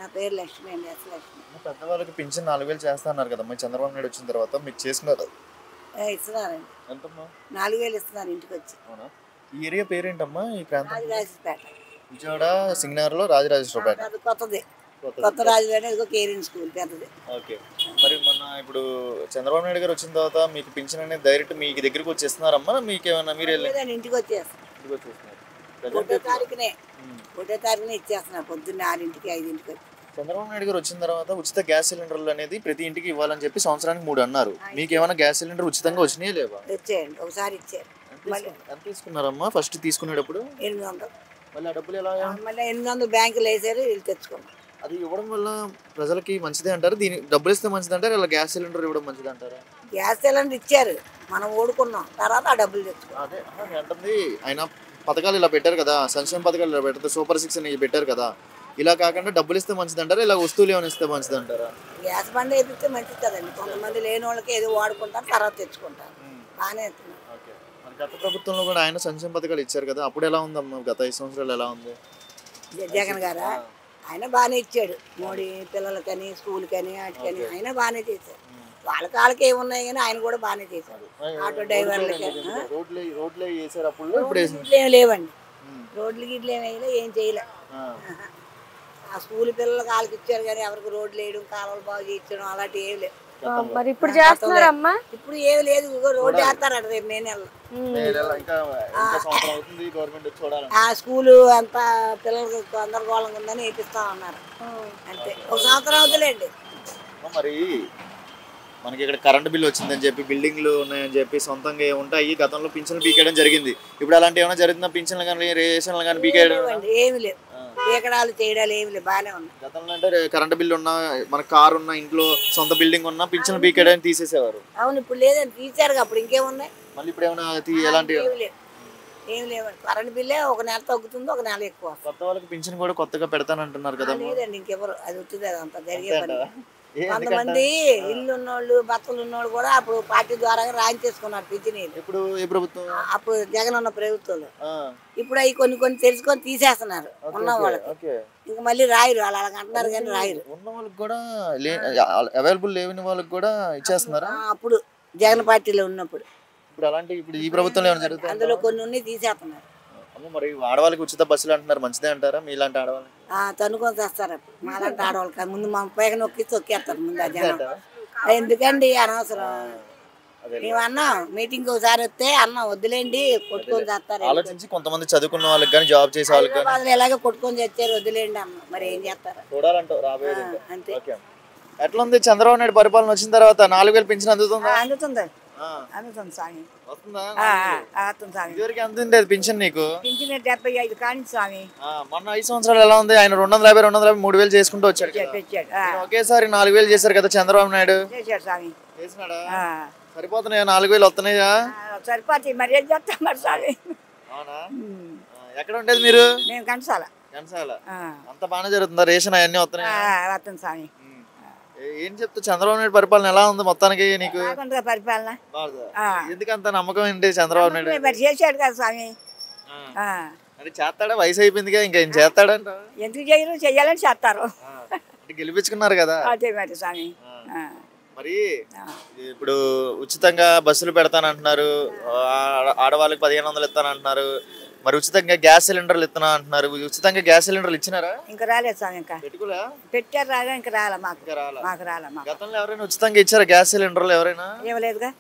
నా పేరు లక్ష్మి అండి, ఎస్ లక్ష్మి. పెద్దవాళ్ళకి పింఛన్ 4000 చేస్తా అన్నారు కదమ్మా చంద్రబాబు నాయుడు వచ్చిన తర్వాత మీకు చేసినారు ఇస్తున్నారండి, ఎంతమ్మా 4000 ఇస్తున్నారు ఇంటికి వచ్చి. అవునా ఈ ఏరియా పేరేంటమ్మా ఈ ప్రాంతం రాజరాజపేట విజయవాడ సింగనగర్లో రాజరాజేశ్వరపేట అది కొత్తది, కొత్త రాజుగారి ఇదిగో కేరింగ్ స్కూల్ పెద్దది. ఓకే మరి మొన్న ఇప్పుడు చంద్రబాబు నాయుడు గారు వచ్చిన తర్వాత మీకు పింఛన్ అనేది డైరెక్ట్ మీ దగ్గరికి వచ్చి ఇస్తున్నారమ్మా మీకు ఏమన్నా మీరు లేదండి, ఇంటికి వచ్చేస్తాను. ఇంటికి వచ్చేస్తున్నారు 1వ తారీఖునే 1వ తారీఖునే ఇచ్చేస్తున్నారు పొద్దున్న 6ంటికి 5ంటికి వచ్చి. చంద్రబాబు నాయుడు గారు వచ్చిన తర్వాత ఉచిత గ్యాస్ సిలిండర్లు అనేది ప్రతి ఇంటికి ఇవ్వాలని చెప్పి సంవత్సరానికి 3 అన్నారు. మీకు ఏమైనా గ్యాస్ సిలిండర్ ఉచితంగా వచ్చినాయా లేవా? వచ్చేయండి, ఒకసారి ఇచ్చారు. ఎంత తీసుకున్నారమ్మా ఫస్ట్ తీసుకునేటప్పుడు? 800. మళ్ళీ ఆ డబ్బులు ఎలా? మళ్ళీ 800 బ్యాంకులు వేసారు, వీళ్ళు తెచ్చుకున్నాం. అది ఇవ్వడం వల్ల ప్రజలకి మంచిదే అంటారు, దీని డబ్బులు ఇస్తే మంచిది అంటారు, ఇలా గ్యాస్ సిలిండర్ ఇవ్వడం మంచిది అంటారా? గ్యాస్ సిలిండర్ ఇచ్చారు, మనం ఓడుకున్నాం, తర్వాత ఆ డబ్బులు తెచ్చుకున్నాం. అదే అంటుంది ఆయన పథకాలు ఇలా పెట్టారు కదా, సంక్షేమ పథకాలు ఇలా పెట్టారు, సూపర్ 6 అని పెట్టారు కదా, ఇలా కాకుండా డబ్బులు ఇస్తే మంచిది అంటారా, ఇలా వస్తువులు ఏమైనా ఇస్తే మంచిది అంటారా? గ్యాస్ బండి వేపిస్తే మంచిది కదండి, కొంతమంది లేని వాళ్ళకి ఏదో వాడుకుంటారు, తర్వాత తెచ్చుకుంటారు. బాగానే అవుతుంది. ఓకే మరి గత ప్రభుత్వంలో కూడా ఆయన సంక్షేమ పథకాలు ఇచ్చారు కదా, అప్పుడు ఎలా ఉందమ్మా గత 5 సంవత్సరాలు ఎలా ఉంది? జగన్ గారా ఆయన బాగానే ఇచ్చాడు, మోడీ పిల్లలకని స్కూల్కని వాటికని ఆయన బాగానే చేశారు. వాళ్ళకి ఏమున్నాయి కానీ ఆయన కూడా బాగానే చేశాడు. ఆటో డ్రైవర్లకి రోడ్లు వేసారు అప్పుడు, ఇప్పుడు ఏం లేవండి, రోడ్లు గిడ్లు ఏమైనా ఏం చేయలే. ఆ స్కూల్ పిల్లలకి వాళ్ళకి ఇచ్చారు కానీ ఎవరికి రోడ్లు వేయడం కాలువలు బాగు చేయించడం అలాంటివి ఏం లేదు. మరి ఇప్పుడు చేస్తున్నారమ్మా? ఇప్పుడు ఏమి లేదు, రోడ్డు వేస్తారట రేపు మే నెలలో. ఆ స్కూలు అంతా పిల్లలకి గందరగోళంగా ఉందని వేపిస్తామన్నారు, అంతే. ఒక సంవత్సరం అవుతులేండి. మరి మనకి ఇక్కడ కరెంట్ బిల్ వచ్చిందని చెప్పి బిల్డింగ్లు ఉన్నాయని చెప్పి సొంతంగా ఉంటాయి, గతంలో పింఛన్లు పీకేయడం జరిగింది. ఇప్పుడు అలాంటి ఏమైనా జరుగుతుందా? పింఛన్లు కానీ రేషన్లు కానీ పీకేయడం ఏమి లేదు, పీకడాలు చేయడాలు ఏమి లేదు, బాగానే ఉన్నాయి. గతంలో అంటే కరెంట్ బిల్లు ఉన్నా, మన కారు ఉన్న, ఇంట్లో సొంత బిల్డింగ్ ఉన్నా పింఛన్లు పీకేయడానికి తీసేసేవారు. అవును, ఇప్పుడు లేదని తీసారు, అప్పుడు ఇంకేమున్నాయి. మళ్ళీ ఇప్పుడు ఏమైనా ఎలాంటి ఏం లేవండి, కరెంట్ బిల్లే ఒక నెల తగ్గుతుంది, ఒక నెల ఎక్కువ. కొత్త వాళ్ళకి పింఛన్ కూడా కొత్తగా పెడతానంటున్నారు కదా? లేదండి, ఇంకెవరు అది వచ్చింది, అదంతా జరిగే పని. కొంతమంది ఇల్లు ఉన్నోళ్ళు భర్తలు ఉన్నోళ్ళు కూడా అప్పుడు పార్టీ ద్వారా రాయించేసుకున్నారు పింఛన్. ఇప్పుడు ఏ ప్రభుత్వం? అప్పుడు జగన్ ఉన్న ప్రభుత్వంలో. ఇప్పుడు అవి కొన్ని తెలుసుకొని తీసేస్తున్నారు ఉన్న వాళ్ళకి, ఇంకా మళ్ళీ రాయరు, వాళ్ళు అలాగ అంటున్నారు కానీ రాయరు. ఉన్న వాళ్ళకి కూడా అవైలబుల్ లేని వాళ్ళకి కూడా ఇచ్చేస్తున్నారు అప్పుడు జగన్ పార్టీలో ఉన్నప్పుడు. ఇప్పుడు అలాంటి ఇప్పుడు ఈ ప్రభుత్వంలో ఏమైనా జరుగుతుంది? అందులో కొన్ని ఉన్నాయి, తీసేస్తున్నారు. మరి ఆడవాళ్ళకి ఉచిత బస్సులు అంటున్నారు, మంచిదే అంటారా? మీలాంటి ఆడవాళ్ళు తనుకొని చేస్తారు అప్పుడు, మాలాంటి ఆడవాళ్ళకి ముందు మా పైన నొక్కి తొక్కేస్తారు ముందు. ఆ జనం ఎందుకండి అనవసరం. మేమన్నా మీటింగ్ ఒకసారి వస్తే అన్న వద్దులేండి కొట్టుకొని చేస్తారు. ఆలోచించి కొంతమంది చదువుకున్న వాళ్ళకి కానీ జాబ్ చేసే వాళ్ళకి ఎలాగో కొట్టుకొని చేస్తారు, వద్దులేండి అన్న, మరి ఏం చేస్తారు అంతే. ఎట్లా ఉంది చంద్రబాబు నాయుడు పరిపాలన వచ్చిన తర్వాత? 4000 పింఛన్ అందుతుందా? అందుతుంది, అందుతుంది స్వామి, వస్తుందా? వస్తుంది స్వామి. ఇదివరకు ఎంత ఉండేది పింఛన్ నీకు? పింఛన్ 75 కానీ స్వామి. మొన్న 5 సంవత్సరాలు ఎలా ఉంది? ఆయన 250 3000 చేసుకుంటూ వచ్చాడు, ఒకేసారి 4000 చేశారు కదా చంద్రబాబు నాయుడు. చేశాడు స్వామి, చేసినాడా? సరిపోతున్నాయా? 4000 వస్తున్నాయా? సరిపోతాయి, మరి ఏం చేస్తాం మరి స్వామి. అవునా? ఎక్కడ ఉండేది మీరు? నేను కంసాల. అంత బాగానే జరుగుతుందా? రేషన్ అవన్నీ వస్తున్నాయా? వస్తుంది స్వామి. ఏం చెప్తా, చంద్రబాబు నాయుడు పరిపాలన ఎలా ఉంది మొత్తానికి నీకు? పరిపాలన ఎందుకంత నమ్మకం ఏంటి చంద్రబాబు నాయుడు? మరి చేశాడు కదా స్వామి. అంటే చేస్తాడా? వయసు అయిపోయిందిగా, ఇంకా ఏం చేస్తాడంట? ఎందుకు చేయరు, చెయ్యాలని చేస్తారు. గెలిపించుకున్నారు కదా. అదే మరి స్వామి. మరి ఇప్పుడు ఉచితంగా బస్సులు పెడతానంటున్నారు, ఆడవాళ్ళకి 1500 ఇస్తానంటున్నారు, మరి ఉచితంగా గ్యాస్ సిలిండర్లు ఇస్తున్నా అంటున్నారు. ఉచితంగా గ్యాస్ సిలిండర్లు ఇచ్చినారా? ఇంకా రాలేదు స్వామి, ఇంకా పెట్టారు రాగా, ఇంకా రాలా మాకు రాలా. గతంలో ఎవరైనా ఉచితంగా ఇచ్చారా గ్యాస్ సిలిండర్లు? ఎవరైనా ఇవ్వలేదుగా,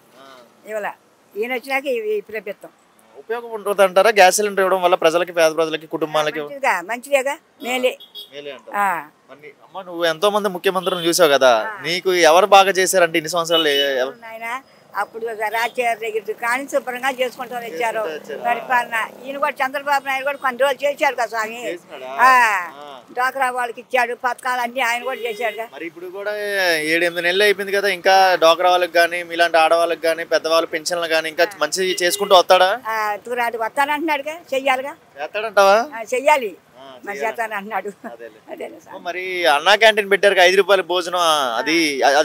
ఇవ్వలే. ఈయన వచ్చినాక ఇప్పుడు పెడతాం. ఉపయోగం ఉంటుంది అంటారా గ్యాస్ సిలిండర్ ఇవ్వడం వల్ల ప్రజలకి, పేద ప్రజలకి, కుటుంబాలకి? మంచిదేగా, మేలే. అమ్మ నువ్వు ఎంతో మంది ముఖ్యమంత్రులను చూసావు కదా, నీకు ఎవరు బాగా చేశారంటే ఇన్ని సంవత్సరాలు? అప్పుడు రాజశేఖర్ దగ్గర కానీ శుభ్రంగా చేసుకుంటూ వచ్చారు పరిపాలన. ఈయన కూడా చంద్రబాబు నాయుడు కూడా కొన్ని రోజులు చేశారు కదా స్వామి. డ్వాక్రా వాళ్ళకి ఇచ్చాడు పథకాలు అన్ని, ఆయన కూడా చేశాడు. మరి ఇప్పుడు కూడా 7-8 నెలలు అయిపోయింది కదా, ఇంకా డ్వాక్రా వాళ్ళకి కానీ మీలాంటి ఆడవాళ్ళకి కానీ పెద్దవాళ్ళ పెన్షన్లు కానీ ఇంకా మంచి చేసుకుంటూ వస్తాడా? తూరాడు వస్తానంటున్నాడుగా, చెయ్యాలిగా. చేస్తాడంటావా? చెయ్యాలి మరి చేస్తాను అంటున్నాడు. మరి అన్నా క్యాంటీన్ పెట్టారు ₹5 భోజనం, అది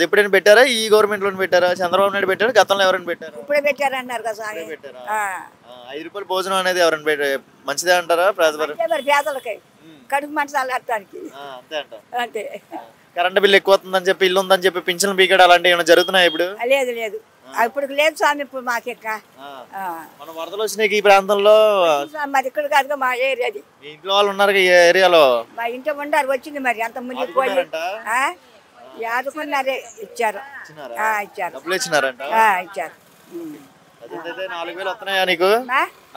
ఎప్పుడైనా పెట్టారా? ఈ గవర్నమెంట్ లో పెట్టారా? చంద్రబాబు నాయుడు పెట్టారు, గతంలో ఎవరైనా పెట్టారు? ఇప్పుడే పెట్టారు అన్నారు కదా స్వామి. ₹5 భోజనం అనేది ఎవరైనా మంచిదే అంటారా? పేదలకి కడుపు మంచాలు కట్టడానికి అంతే అంట. అంతే. కరెంట్ బిల్ ఎక్కువ వస్తుందని చెప్పి ఇల్లు ఉందని చెప్పి పింఛన్ పీకడం అలాంటివి ఏమైనా జరుగుతున్నాయి ఇప్పుడు? లేదు లేదు ఇప్పుడు లేదు స్వామి ఇప్పుడు మాకెక్క మన వరదలు వచ్చినాయి ఈ ప్రాంతంలో. మరి ఇక్కడ కాదుగా మా ఏరియాది. మీ ఇంట్లో వాళ్ళు ఉన్నారు ఈ ఏరియాలో? మా ఇంట్లో ఉండారు వచ్చింది మరి అంత మునిగిపోయి ఆదుకున్నారే ఇచ్చారు ఇచ్చారు డబ్బులు ఇచ్చినారంట. ఇచ్చారు. 4,000 వస్తున్నాయా నీకు?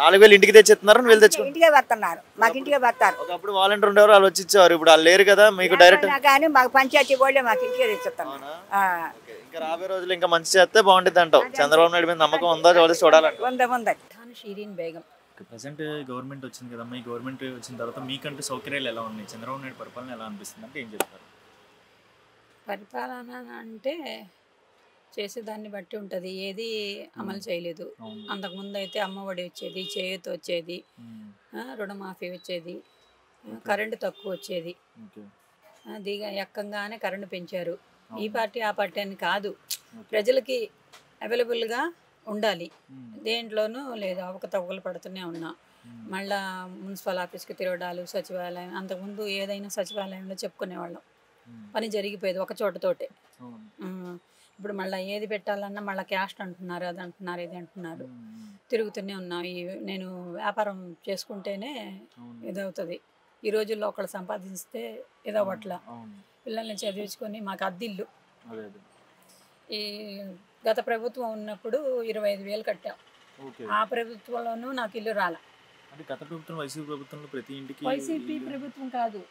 4,000 ఇంటికి తెచ్చిస్తున్నారు, నువ్వు వెళ్ళి తెచ్చుకో. ఇంటికే వస్తున్నారు, మాకు ఇంటికే వస్తారు. ఒకప్పుడు వాలంటీర్ ఉండేవారు, వాళ్ళు వచ్చి ఇచ్చేవారు, ఇప్పుడు వాళ్ళు లేరు కదా మీకు డైరెక్ట్. కానీ మాకు పంచాయతీ వాళ్ళే మాకు ఇంటికే తెచ్చిస్తాను. ఇంకా రాబోయే రోజులు ఇంకా మంచి చేస్తే బాగుంటుంది అంటావు. చంద్రబాబు నాయుడు మీద నమ్మకం ఉందా? చూడాలంటే ఉందా. షీరీన్ బేగం. ప్రెసెంట్ గవర్నమెంట్ వచ్చింది కదమ్మా, ఈ గవర్నమెంట్ వచ్చిన తర్వాత మీకంటే సౌకర్యాలు ఎలా ఉన్నాయి? చంద్రబాబు నాయుడు పరిపాలన ఎలా అనిపిస్తుంది అంటే ఏం చెప్తారు? పరిపాలన అంటే చేసేదాన్ని బట్టి ఉంటుంది, ఏది అమలు చేయలేదు. అంతకుముందు అయితే అమ్మఒడి వచ్చేది, చేయూత వచ్చేది, రుణమాఫీ వచ్చేది, కరెంటు తక్కువ వచ్చేది. అది ఎక్కంగానే కరెంటు పెంచారు. ఈ పార్టీ ఆ పార్టీ అని కాదు, ప్రజలకి అవైలబుల్గా ఉండాలి. దేంట్లోనూ లేదు, అవకతవకలు పడుతూనే ఉన్నా. మళ్ళా మున్సిపల్ ఆఫీస్కి తిరగడాలు, సచివాలయం. అంతకుముందు ఏదైనా సచివాలయంలో చెప్పుకునేవాళ్ళం, పని జరిగిపోయేది ఒక చోటతోటే. ఇప్పుడు మళ్ళీ ఏది పెట్టాలన్నా మళ్ళీ క్యాస్ట్ అంటున్నారు, అది అంటున్నారు, ఇది అంటున్నారు. తిరుగుతూనే ఉన్నాం. నేను వ్యాపారం చేసుకుంటేనే ఇదవుతుంది. ఈ రోజుల్లో ఒకళ్ళు సంపాదిస్తే ఇదవ్వట్ల. పిల్లల్ని చదివించుకొని మాకు అద్దిల్లు. ఈ గత ప్రభుత్వం ఉన్నప్పుడు 25,000 కట్టాం. ఆ ప్రభుత్వంలోనూ నాకు ఇల్లు రాలా. వైసీపీ ప్రభుత్వం కాదు,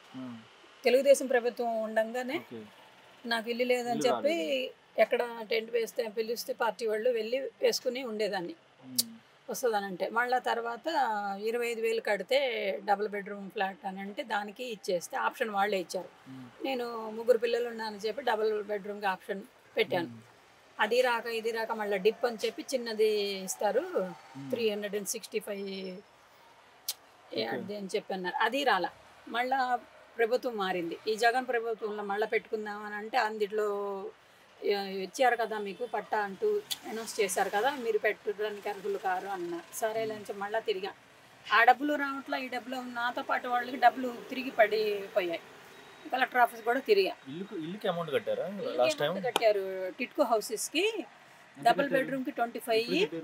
తెలుగుదేశం ప్రభుత్వం ఉండగానే నాకు ఇల్లు లేదని చెప్పి ఎక్కడ టెంట్ వేస్తే పిలిస్తే పార్టీ వాళ్ళు వెళ్ళి వేసుకుని ఉండేదాన్ని వస్తుందనంటే. మళ్ళీ తర్వాత 25,000 కడితే డబుల్ బెడ్రూమ్ ఫ్లాట్ అని అంటే దానికి ఇచ్చేస్తే ఆప్షన్ వాళ్ళే ఇచ్చారు. నేను 3 పిల్లలు ఉన్నానని చెప్పి డబుల్ బెడ్రూమ్కి ఆప్షన్ పెట్టాను. అది రాక ఇది రాక మళ్ళీ డిప్ అని చెప్పి చిన్నది ఇస్తారు 365 అది అని చెప్పి అన్నారు. అది రాలా. మళ్ళా ప్రభుత్వం మారింది. ఈ జగన్ ప్రభుత్వంలో మళ్ళీ పెట్టుకుందామని అంటే అందులో ఇచ్చారు కదా మీకు పట్టా అంటూ అనౌన్స్ చేశారు కదా, మీరు పెట్టడానికి అర్హులు కారు అన్నారు. సరే అని మళ్ళీ తిరిగా. ఆ డబ్బులు రావట్లా, ఈ డబ్బులు నాతో పాటు వాళ్ళకి డబ్బులు తిరిగి పడిపోయాయి. కలెక్టర్ ఆఫీస్ కూడా తిరిగా. అమౌంట్ కట్టారు. టిట్కో హౌసెస్కి డబుల్ బెడ్రూమ్కి 25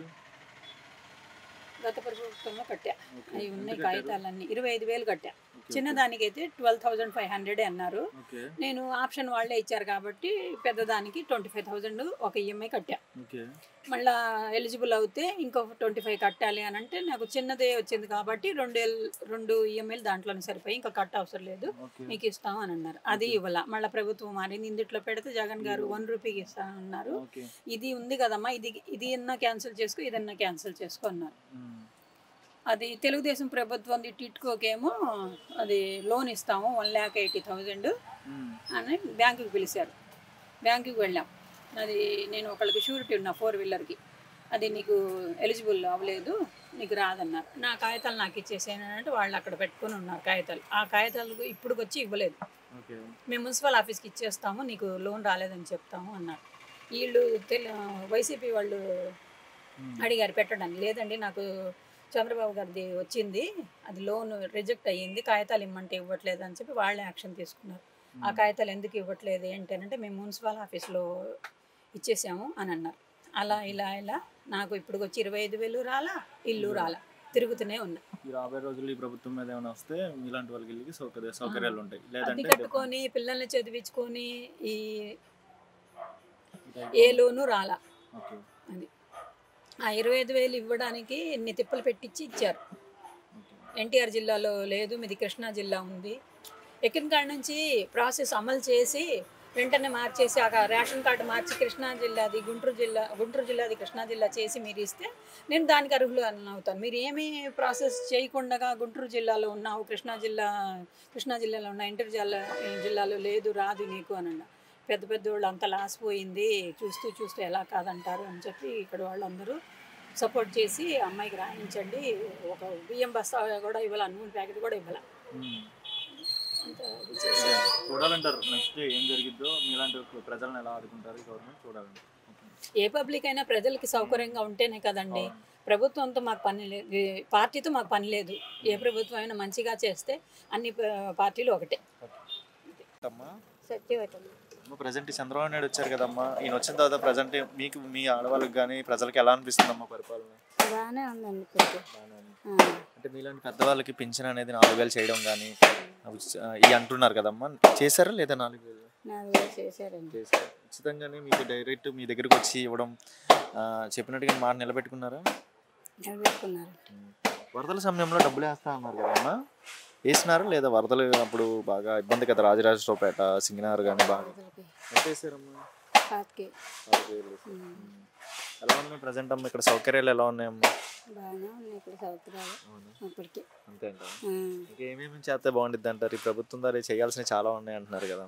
గత ప్రభుత్వంలో కట్టా. అవి ఉన్నాయి కాగితాలన్నీ. 25,000 కట్టా. చిన్నదానికైతే 12,500 అన్నారు. నేను ఆప్షన్ వాళ్ళే ఇచ్చారు కాబట్టి పెద్దదానికి 25,000 ఒక ఈఎంఐ కట్టా. మళ్ళీ ఎలిజిబుల్ అవుతే ఇంకో 25 కట్టాలి అని అంటే నాకు చిన్నదే వచ్చింది కాబట్టి 2 ఈఎంఐలు దాంట్లోనే సరిపోయి ఇంకా కట్ట అవసరం లేదు, మీకు ఇస్తాం అని అన్నారు. అది ఇవ్వాల. మళ్ళీ ప్రభుత్వం మారింది. ఇందులో పెడితే జగన్ గారు 1 రూపీకి ఇస్తానన్నారు. ఇది ఉంది కదమ్మా, ఇది అన్నా క్యాన్సిల్ చేసుకో, ఇదన్నా క్యాన్సిల్ చేసుకో అన్నారు. అది తెలుగుదేశం ప్రభుత్వం టిట్కోకేమో అది లోన్ ఇస్తాము 1,80,000 అని బ్యాంకుకి పిలిచారు. బ్యాంకుకి వెళ్ళాం. అది నేను ఒకళ్ళకి షూరిటీ ఉన్నా 4 వీలర్కి, అది నీకు ఎలిజిబుల్ అవ్వలేదు, నీకు రాదన్నారు. నా కాగితాలు నాకు ఇచ్చేసానంటే వాళ్ళు అక్కడ పెట్టుకొని ఉన్నారు కాగితాలు. ఆ కాగితాలు ఇప్పుడు వచ్చి ఇవ్వలేదు. మేము మున్సిపల్ ఆఫీస్కి ఇచ్చేస్తాము, నీకు లోన్ రాలేదని చెప్తాము అన్నారు. వీళ్ళు వైసీపీ వాళ్ళు అడిగారు పెట్టడానికి. లేదండి, నాకు చంద్రబాబు గారిది వచ్చింది, అది లోన్ రిజెక్ట్ అయ్యింది, కాగితాలు ఇమ్మంటే ఇవ్వట్లేదు అని చెప్పి వాళ్ళే యాక్షన్ తీసుకున్నారు. ఆ కాగితాలు ఎందుకు ఇవ్వట్లేదు ఏంటంటే మేము మున్సిపల్ ఆఫీస్లో ఇచ్చేసాము అని అన్నారు. అలా ఇలా నాకు ఇప్పుడు వచ్చి 25,000 రాలా, ఇల్లు రాలా, తిరుగుతూనే ఉన్నా. రాబోయే రోజుల్లో ఈ ప్రభుత్వం మీద ఏమైనా వస్తే ఇలాంటి వాళ్ళకి సౌకర్యాలు ఉంటాయి. అది కట్టుకొని పిల్లల్ని చదివించుకొని ఏ లోను రాలా. అది ఆ 25,000 ఇవ్వడానికి ఎన్ని తిప్పలు పెట్టించి ఇచ్చారు. ఎన్టీఆర్ జిల్లాలో లేదు, మీది కృష్ణా జిల్లా ఉంది. ఎక్కిన కాడ నుంచి ప్రాసెస్ అమలు చేసి వెంటనే మార్చేసి ఆ రేషన్ కార్డు మార్చి కృష్ణా జిల్లాది గుంటూరు జిల్లాది కృష్ణా జిల్లా చేసి మీరు ఇస్తే నేను దానికి అర్హులు అని అవుతాను. మీరు ఏమీ ప్రాసెస్ చేయకుండా గుంటూరు జిల్లాలో ఉన్నావు, కృష్ణా జిల్లాలో ఉన్న ఎన్టీఆర్ జిల్లాలో లేదు, రాదు నీకు అని అన్నా. పెద్ద వాళ్ళు అంత లాస్ పోయింది, చూస్తూ ఎలా కాదంటారు అని చెప్పి ఇక్కడ వాళ్ళందరూ సపోర్ట్ చేసి అమ్మాయికి రాయించండి, ఒక బియ్యం బస్తా కూడా ఇవ్వాలి, నూనె ప్యాకెట్ కూడా ఇవ్వాలి. చూడాలంటారు నెక్స్ట్ ఏం జరిగిద్దో, మీలాంటి ప్రజలను ఎలా ఆదుకుంటారు గవర్నమెంట్ చూడాలంటారు. ఏ పబ్లిక్ అయినా ప్రజలకి సౌకర్యంగా ఉంటేనే కదండి. ప్రభుత్వంతో మాకు పని లేదు, పార్టీతో మాకు పని లేదు. ఏ ప్రభుత్వం అయినా మంచిగా చేస్తే అన్ని పార్టీలు ఒకటే. ప్రజెంట్ చంద్రబాబు నాయుడు వచ్చారు కదమ్మా, ఈయన వచ్చిన తర్వాత ప్రజెంట్ మీకు మీ ఆడవాళ్ళకి కానీ ప్రజలకి ఎలా అనిపిస్తుందమ్మా పరిపాలన? బాగానే ఉందండి ఇప్పుడు. అంటే మీలాంటి పెద్దవాళ్ళకి పింఛన్ అనేది 4,000 చేయడం కానీ ఇవి అంటున్నారు కదమ్మా, చేశారా లేదా? 4,000 చేశారండి. చేశారు. ఖచ్చితంగానే మీకు డైరెక్ట్ మీ దగ్గరకు వచ్చి ఇవ్వడం చెప్పినట్టుగా మాట నిలబెట్టుకున్నారా? నిలబెట్టుకున్నారు. వరదల సమయంలో డబ్బులు వేస్తా అన్నారు కదమ్మా, వేసినారు లేదా? వరదలు అప్పుడు బాగా ఇబ్బంది కదా, రాజరాజేశ్వరపేట సింగనార్ కానీ బాగా ఎంత వేసారమ్మా? 5,000. ఎలా ఉన్నాయి ప్రజెంట్ అమ్మ ఇక్కడ సౌకర్యాలు ఎలా ఉన్నాయమ్మా? బాగానే ఉన్నాయి ఇక్కడ సౌకర్యాలు ఇప్పటికి. అంతే అంటారా? ఇంకా ఏమేమి చేస్తే బాగుంటుంది అంటారు? ఈ ప్రభుత్వం ద్వారా చేయాల్సినవి చాలా ఉన్నాయి అంటున్నారు కదా.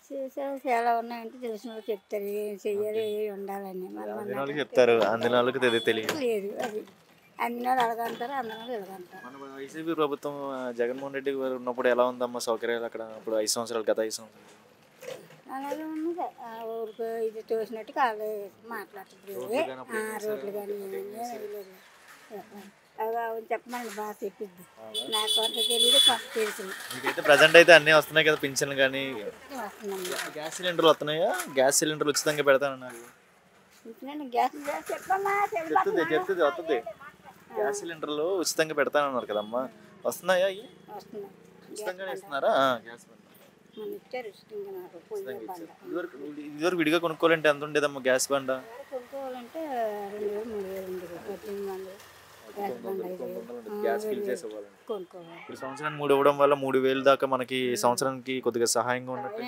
చేసేది చాలా ఉన్నాయంటే తెలిసిన వాళ్ళు చెప్తారు ఏం చెయ్యాలి ఏమి ఉండాలని. అందిన వాళ్ళకి చెప్తారు, అందిన వాళ్ళకి తెలియదు. లేదు అది అన్ని వాళ్ళు అడగంటారు, అందరూ ఇలాగంటారు. మన వైసీపీ ప్రభుత్వం జగన్మోహన్ రెడ్డి గారు ఉన్నప్పుడు ఎలా ఉందమ్మా సౌకర్యాలు అక్కడ? అప్పుడు 5 సంవత్సరాలు, గత 5 సంవత్సరాలు అలాగే ఉన్నది. ఊరికి ఇది తోసినట్టు వాళ్ళు మాట్లాడుతుంది. రోడ్లు కానీ లేదు అవి చెప్పమని బాగా చెప్పిద్ది. నాకు కొంత తెలియదు, కొంత తెలుసు. మీకైతే ప్రజెంట్ అయితే అన్నీ వస్తున్నాయి కదా, పింఛన్లు కానీ. గ్యాస్ సిలిండర్లు వస్తున్నాయా? గ్యాస్ సిలిండర్లు ఉచితంగా పెడతానన్నారు. చెప్తుంది వస్తుంది. గ్యాస్ సిలిండర్లు ఉచితంగా పెడతానన్నారు కదమ్మా, వస్తున్నాయా? ఉచితంగానే ఇస్తున్నారా? గ్యాస్ ఇదివరకు విడిగా కొనుక్కోవాలంటే ఎంత ఉండేదమ్మా గ్యాస్ బండ? కొనుక్కోవాలంటే 2,000, 3,000 గ్యాస్ ఫిల్ చేసేవాళ్ళు. ఇప్పుడు సంవత్సరానికి 3 ఇవ్వడం వల్ల 3,000 దాకా మనకి సంవత్సరానికి కొద్దిగా సహాయంగా ఉన్నట్టు.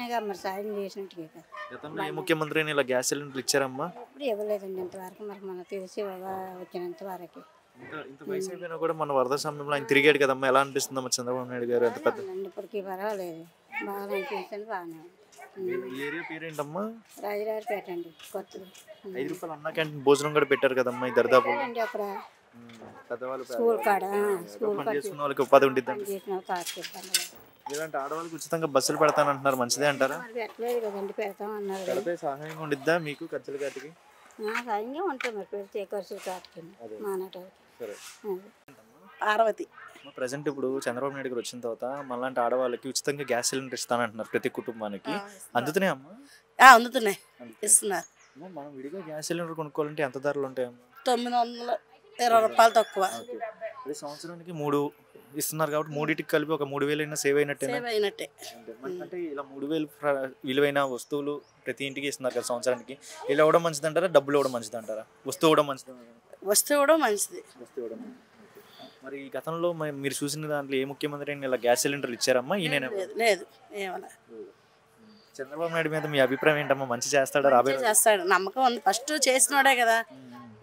సాయం చేసినట్టు. గతంలో ఏ ముఖ్యమంత్రి ఇలా గ్యాస్ సిలిండర్లు ఇచ్చారమ్మా? ఇప్పుడు ఇవ్వలేదండి ఇంతవరకు. మనకు తెలిసి వచ్చినంత వరకు. ఇంత వయసు అయిపోయినా కూడా మన వరద సమయంలో ఆయన తిరిగాడు కదమ్మా, ఎలా అనిపిస్తుందమ్మా చంద్రబాబు నాయుడు గారు? ఎంత పెద్ద ఇప్పటికీ పర్వాలేదు, బాగా అనిపిస్తుంది. బాగానే ఈ ఏరియా పేరేంటమ్మా? రాజరాజపేట అండి. కొత్తగా 5 రూపాయలు అన్న క్యాంటీన్ భోజనం కూడా పెట్టారు కదమ్మా ఈ దరిదాపు. అక్కడ పెద్దవాళ్ళు స్కూల్ కాడ చేసుకున్న వాళ్ళకి ఉపాధి ఉండిద్ది. ఇలాంటి ఆడవాళ్ళకి ఉచితంగా బస్సులు పెడతానంటున్నారు, మంచిదే అంటారా? పెట్టలేదు కదండి, పెడతాం అన్నారు. పెడితే సహాయంగా ఉండిద్దా మీకు ఖర్చులు కాటికి? సహాయంగా ఉంటుంది మరి, పెడితే ఖర్చులు కాటికి మానట. పార్వతి. ప్రజెంట్ ఇప్పుడు చంద్రబాబు నాయుడు గారు వచ్చిన తర్వాత మనలాంటి ఆడవాళ్ళకి ఉచితంగా గ్యాస్ సిలిండర్ ఇస్తానంటున్నారు ప్రతి కుటుంబానికి, అందుతున్నాయి అమ్మా? అందుతున్నాయి, ఇస్తున్నారు. మనం విడిగా గ్యాస్ సిలిండర్ కొనుక్కోవాలంటే ఎంత ధరలు ఉంటాయమ్మా? 920 రూపాయలు తక్కువ. సంవత్సరానికి 3 ఇస్తున్నారు కాబట్టి మూడింటికి కలిపి ఒక 3,000 అయినా సేవ్ అయినట్టే. అంటే ఇలా 3,000 విలువైన వస్తువులు ప్రతి ఇంటికి ఇస్తున్నారు కదా సంవత్సరానికి. ఇలా ఇవ్వడం మంచిది అంటారా, డబ్బులు ఇవ్వడం మంచిది అంటారా? వస్తువు ఇవ్వడం మంచిది. వస్తువు ఇవ్వడం మంచిది. మరి ఈ గతంలో మీరు చూసిన దాంట్లో ఏ ముఖ్యమంత్రి ఇలా గ్యాస్ సిలిండర్లు ఇచ్చారమ్మా? ఈయన లేదు. ఏమన్నా చంద్రబాబు నాయుడు మీద మీ అభిప్రాయం ఏంటమ్మా? మంచి చేస్తాడా? రాబోయే చేస్తాడు, నమ్మకం ఉంది. ఫస్ట్ చేసినోడే కదా,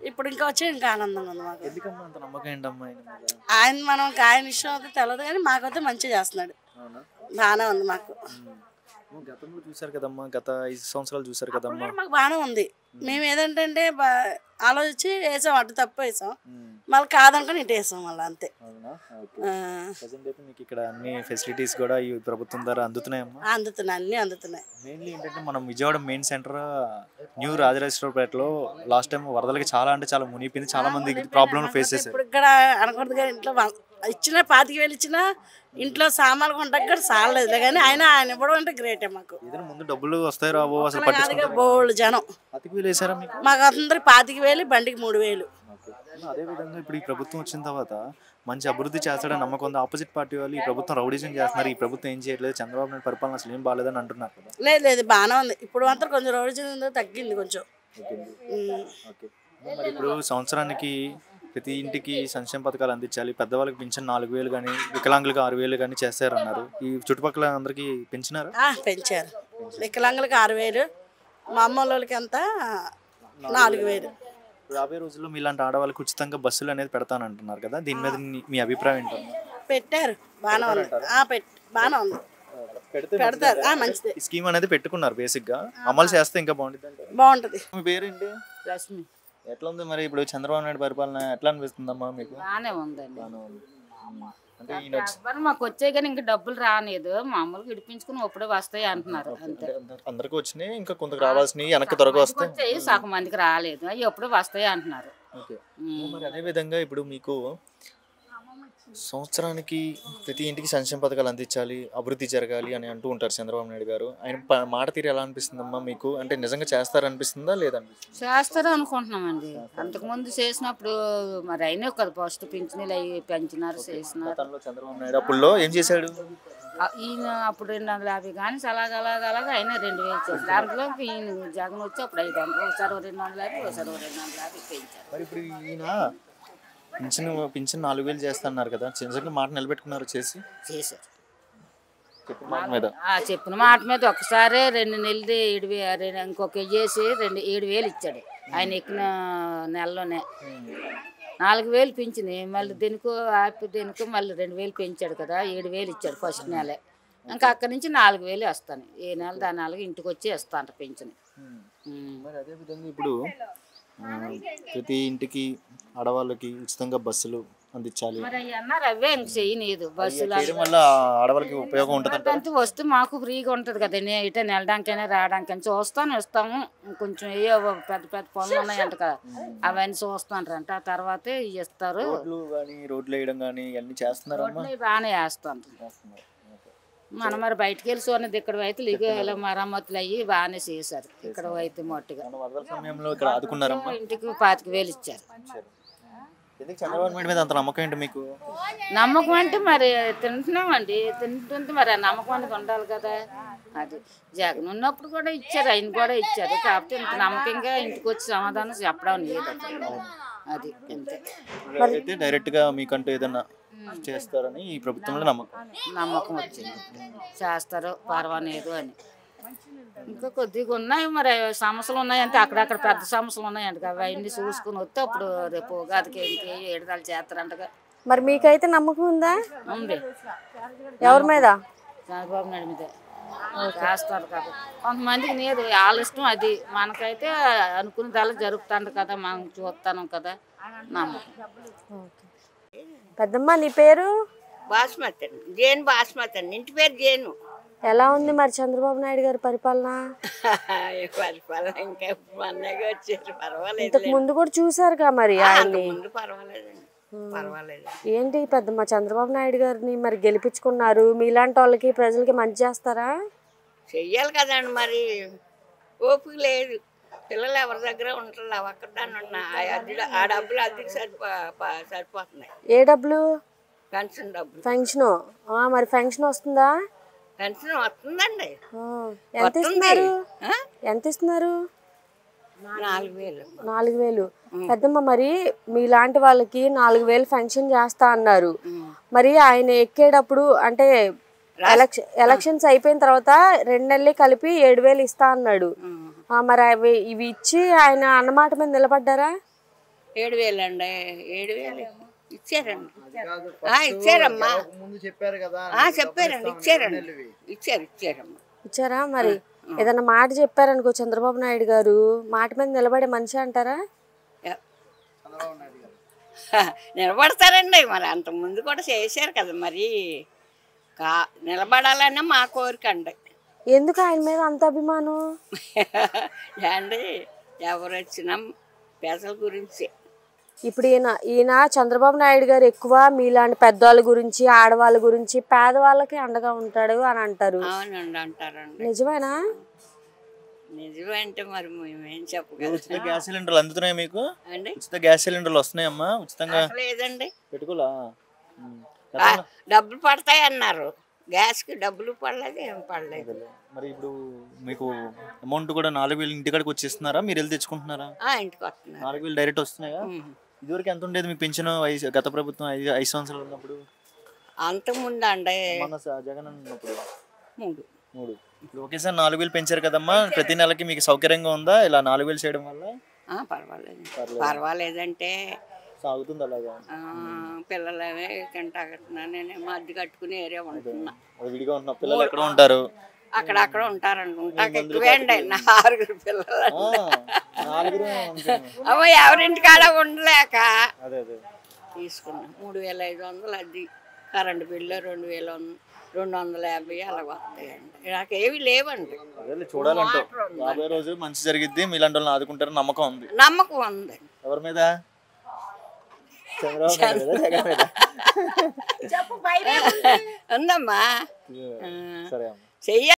ఇప్పుడు ఇంకా వచ్చి ఇంకా ఆనందంగా ఉంది మాకు. ఎందుకమ్మా అంత నమ్మకం ఏంటమ్మా ఆయన? మనం ఆయన ఇష్టం అయితే తెలియదు కానీ మాకైతే మంచిగా చేస్తున్నాడు, బాగానే ఉంది మాకు. గతంలో చూసారు కదమ్మా, గత 5 సంవత్సరాలు చూసారు కదమ్మా, మాకు బాగానే ఉంది. మేము ఏదంటే ఆలోచించి వేసాం, అటు తప్పు వేసాం, మళ్ళీ కాదనుకొని ఇటు వేసాం మళ్ళీ, అంతే. మీకు ఇక్కడ అన్ని ఫెసిలిటీస్ కూడా ఈ ప్రభుత్వం ద్వారా అందుతున్నాయమ్మా? అందుతున్నాయి, అన్ని అందుతున్నాయి. మెయిన్లీ ఏంటంటే మనం విజయవాడ మెయిన్ సెంటర్ న్యూ రాజరాజేశ్వరపేటలో లాస్ట్ టైం వరదలకి చాలా అంటే చాలా మునిగిపోయింది, చాలా మంది ప్రాబ్లమ్ ఫేస్ చేశారు. ఇప్పుడు ఇక్కడ అనకూడదు కానీ ఇంట్లో ఇచ్చిన 25,000 ఇచ్చినా ఇంట్లో సామాన్లు కొంటాక చాలలేదు కానీ ఆయన ఇవ్వడం అంటే గ్రేటే మాకు. ముందు డబ్బులు వస్తాయి రావో అసలు బోళ్ళు జనం వేసారా మాకు అందరికి 25,000, బండికి 3,000. అదే విధంగా ఇప్పుడు ఈ ప్రభుత్వం వచ్చిన తర్వాత మంచి అభివృద్ధి చేస్తాడని నమ్మకం ఉంది. ఆపోజిట్ పార్టీ వాళ్ళు ఈ ప్రభుత్వం రౌడీజం చేస్తున్నారు, ఈ ప్రభుత్వం ఏం చేయట్లేదు, చంద్రబాబు నాయుడు పరిపాలన అసలు ఏం బాగాలేదని అంటున్నారు కదా. లేదు బాగానే ఉంది, ఇప్పుడు మాత్రం కొంచెం రౌడీజం తగ్గింది కొంచెం. మరి ఇప్పుడు సంవత్సరానికి ప్రతి ఇంటికి సంక్షేమ పథకాలు అందించాలి, పెద్దవాళ్ళకి పింఛన్ 4,000 కానీ వికలాంగులకు 6,000 కానీ చేస్తారన్నారు. ఈ చుట్టుపక్కల అందరికి పెంచినారు? పెంచారు. వికలాంగులకు 6,000, మా అమ్మ వాళ్ళకి అంతా 4,000. రాబోయే రోజుల్లో మీలాంటి ఆడవాళ్ళకి ఉచితంగా బస్సులు అనేది పెడతానంటున్నారు కదా, దీని మీద మీ అభిప్రాయం ఏంటన్నా? పెట్టారు, బాగానే ఉంది. బాగానే ఉంది, పెడతారు, మంచిది. ఈ స్కీమ్ అనేది పెట్టుకున్నారు, బేసిక్ గా అమలు చేస్తే ఇంకా బాగుంటది. మీ పేరేంటి? రశ్మి. ఎట్లా ఉంది మరి ఇప్పుడు చంద్రబాబు నాయుడు పరిపాలన ఎట్లా అనిపిస్తుందమ్మా మీకు? బాగానే ఉందండి. అంటే ఈయన వచ్చి మాకు వచ్చాయి కానీ ఇంకా డబ్బులు రాలేదు, మామూలుగా ఇడిపించుకుని అప్పుడే వస్తాయి అంటున్నారు అంతే. అందరికి వచ్చినాయి, ఇంకా కొంత రావాల్సినవి వెనక్కి త్వరగా వస్తాయి. వచ్చాయి, సగం మందికి రాలేదు, అవి ఎప్పుడే వస్తాయి అంటున్నారు. మరి అదే విధంగా ఇప్పుడు మీకు సంవత్సరానికి ప్రతి ఇంటికి సంక్షేమ పథకాలు అందించాలి, అభివృద్ధి జరగాలి అని అంటూ ఉంటారు చంద్రబాబు నాయుడు గారు. ఆయన మాట తీరు ఎలా అనిపిస్తుందమ్మా మీకు? అంటే నిజంగా చేస్తారనిపిస్తుందా లేదనిపిస్తుందా? చేస్తారు అనుకుంటున్నామండి. అంతకుముందు చేసినప్పుడు మరి అయినా కదా ఫస్ట్ పింఛనీలు అవి పెంచినారు, చేసినారు. చంద్రబాబు నాయుడు అప్పుడులో ఏం చేశాడు? ఈయన అప్పుడు 250 కానీ అలాగ అయినా 2000 ఇచ్చారు. దాంట్లో ఈయన జగన్ వచ్చి అప్పుడు 500, ఒకసారి 250, ఒకసారి 250 పెంచారు. మరి ఇప్పుడు ఈయన పింఛన్ 4000 చేస్తున్నారు కదా, నిజంగా మాట నిలబెట్టుకున్నారు? చేశారు చెప్పిన మాట మీద. ఒకసారి 2 నెలది 7,000, ఇంకొక వేసి 7,000 ఇచ్చాడు ఆయన ఎక్కిన నెలలోనే. 4,000 పింఛని, మళ్ళీ దీనికో మళ్ళీ 2,000 పెంచాడు కదా, 7,000 ఇచ్చాడు ఫస్ట్ నెలే. ఇంకా అక్కడి నుంచి 4,000 వస్తాను, ఏ నెల దాని నెలకి ఇంటికి వచ్చి ఇస్తాను పింఛని. మరి అదేవిధంగా ఇప్పుడు ప్రతి ఇంటికి ఆడవాళ్ళకి ఉచితంగా బస్సులు అందించాలి మరి అన్నారు, అవే ఇంక చేయలేదు బస్సులు వల్ల ఆడవాళ్ళకి ఉపయోగం ఉంటుంది. అంత వస్తే మాకు ఫ్రీగా ఉంటుంది కదా, ఇటే వెళ్ళడానికైనా రావడానికైనా ఇస్తాము. కొంచెం ఏ పెద్ద పెద్ద పనులు ఉన్నాయంట కదా, అవన్నీ చూస్తాంటారంట, ఆ తర్వాతే ఇస్తారు. రోడ్లు వేయడం కానీ ఇవన్నీ చేస్తున్నారమ్మా? బాగానే వేస్తాను. మనం మరి బయటకు వెళ్ళి చూడలేదు, ఇక్కడ అయితే ఇలా మరమ్మతులు అయ్యి బాగానే చేశారు. ఇక్కడ అయితే మొట్టగా సమయంలో ఇక్కడ ఆదుకున్నారమ్మా. ఇంటికి 25,000 ఇచ్చారు. చంద్రబాబు నాయుడు మీద అంత నమ్మకం ఏంటి మీకు? నమ్మకం అంటే మరి తింటున్నామండి, తింటుంది మరి ఆ నమ్మకం అనేది ఉండాలి కదా. అది జగన్ ఉన్నప్పుడు కూడా ఇచ్చారు, ఆయన కూడా ఇచ్చారు. కాకపోతే ఇంత నమ్మకంగా ఇంటికి వచ్చి సమాధానం చెప్పడం లేదు. అది అంతే. డైరెక్ట్ గా మీకంటూ ఏదన్నా చేస్తారని ఈ ప్రభుత్వంలో నమ్మకం వచ్చింది, చేస్తారు పర్వాలేదు అని. ఇంకా కొద్దిగా ఉన్నాయి మరి సమస్యలు ఉన్నాయంటే, అక్కడక్కడ పెద్ద సమస్యలు ఉన్నాయంట, అవన్నీ చూసుకుని వస్తే అప్పుడు రేపు ఉగాదికి ఇంకే 7 నెలలు చేస్తారంటగా. మరి మీకైతే నమ్మకం ఉందా? ఉంది. ఎవరి మీద? చంద్రబాబు నాయుడు మీద చేస్తారు కదా. కొంతమందికి లేదు, వాళ్ళ ఇష్టం అది. మనకైతే అనుకునేదాకా జరుపుతాండు కదా, మనం చూస్తాను కదా, నమ్మకం. పెద్దమ్మ నీ పేరు? బాస్మతి, జేను బాస్మతి అండి. ఇంటి పేరు జేను. ఎలా ఉంది మరి చంద్రబాబు నాయుడు గారి పరిపాలన? పరిపాలన ఇంకా మొన్నగా వచ్చారు, పర్వాలేదు. ఇంతకు ముందు కూడా చూసారుగా మరి ఆయన్ని? పర్వాలేదండి, పర్వాలేదు. ఏంటి పెద్దమ్మ, చంద్రబాబు నాయుడు గారిని మరి గెలిపించుకున్నారు, మీలాంటి వాళ్ళకి ప్రజలకి మంచి చేస్తారా? చెయ్యాలి కదండి, మరి ఓపిక లేదు. పిల్లలు ఎవరి దగ్గర ఉంటారు, అక్కడ దాన్ని ఉన్నా ఆ డబ్బులు అద్దెకి సరిపోతున్నాయి. ఏ డబ్బులు? పెన్షన్ డబ్బులు. పెన్షన్? మరి పెన్షన్ వస్తుందా? పెన్షన్ వస్తుందండి. ఎంత ఇస్తున్నారు? ఎంత ఇస్తున్నారు? 4,000. 4,000. పెద్దమ్మ, మరి మీలాంటి వాళ్ళకి 4,000 పెన్షన్ చేస్తా అన్నారు. మరి ఆయన ఎక్కేటప్పుడు అంటే ఎలక్షన్స్ అయిపోయిన తర్వాత 2 నెలలు కలిపి 7,000 ఇస్తా అన్నాడు. మరి అవి ఇవి ఇచ్చి ఆయన అన్నమాట మీద నిలబడ్డారా? 7,000 అండి, 7,000 ఇచ్చారండి. ఇచ్చారమ్మా, చెప్పారండి, ఇచ్చారమ్మా. ఇచ్చారా? మరి ఏదన్నా మాట చెప్పారనుకో చంద్రబాబు నాయుడు గారు, మాట మీద నిలబడే మనిషి అంటారా? నిలబడతారండి, మరి అంత ముందు కూడా చేశారు కదా, మరి నిలబడాలన్నా మా కోరిక అండి. ఎందుకు ఆయన మీద అంత అభిమానం అండి? ఎవరు వచ్చినా ప్రజల గురించి. ఇప్పుడు ఈయన చంద్రబాబు నాయుడు గారు ఎక్కువ మీలాంటి పెద్దవాళ్ళ గురించి, ఆడవాళ్ళ గురించి, పేదవాళ్ళకి అండగా ఉంటాడు అని అంటారు. అవునండి, అంటారండి. నిజమేనా? నిజమే అంటే మరి మేమేం చెప్పగలం. ఉచిత గ్యాస్ సిలిండర్లు అందుతున్నాయి మీకు? ఉచిత గ్యాస్ సిలిండర్లు వస్తున్నాయమ్మా ఉచితంగా? లేదండి, పెట్టుకోలా. డబ్బులు పడతాయి అన్నారు, గ్యాస్కి డబ్బులు పడలేదు, ఏం పడలేదు. మరి ఇప్పుడు మీకు అమౌంట్ కూడా 4,000 ఇంటికాడికి వచ్చేస్తున్నారా, మీరు వెళ్ళి తెచ్చుకుంటున్నారా? ఇంటికి వస్తున్నారు. 4,000 డైరెక్ట్ వస్తున్నాయా? ఇదివరకు ఎంత ఉండేది మీ పెన్షన్ గత ప్రభుత్వం 5 సంవత్సరాలు ఉన్నప్పుడు? అంత ముందు అండి జగన్ ఉన్నప్పుడు 3. ఇప్పుడు ఒకేసారి 4,000 పెంచారు కదమ్మా, ప్రతి నెలకి మీకు సౌకర్యంగా ఉందా ఇలా 4,000 చేయడం వల్ల? పర్వాలేదంటే సాగుతుంది అలాగా. పిల్లలే కంటాకట్టున్నా, నేనేమో అద్దె కట్టుకుని ఏరియా ఉంటున్నా. విడిగా ఉంటున్నా. పిల్లలు ఎక్కడ ఉంటారు? అక్కడక్కడ ఉంటారండి. ఉంటాక ఎక్కువే అండి, 4 పిల్లలు. ఎవరింటికాడ ఉండలేక తీసుకున్నా. 3,500 అద్దె కరెంటు బిల్లు 2,250 అలా వస్తాయండి. నాకేవి లేవండి. అదే చూడాలంటే యాభై రోజు మంచి జరిగిద్ది, మీలాంటి వాళ్ళని ఆదుకుంటారు నమ్మకం ఉంది. నమ్మకం ఉంది. ఎవరి మీద? చంద్రబాబు నాయుడు మీద, జగన్ మీద? ఉందమ్మా. సరే అమ్మ. చెయ్యాలి.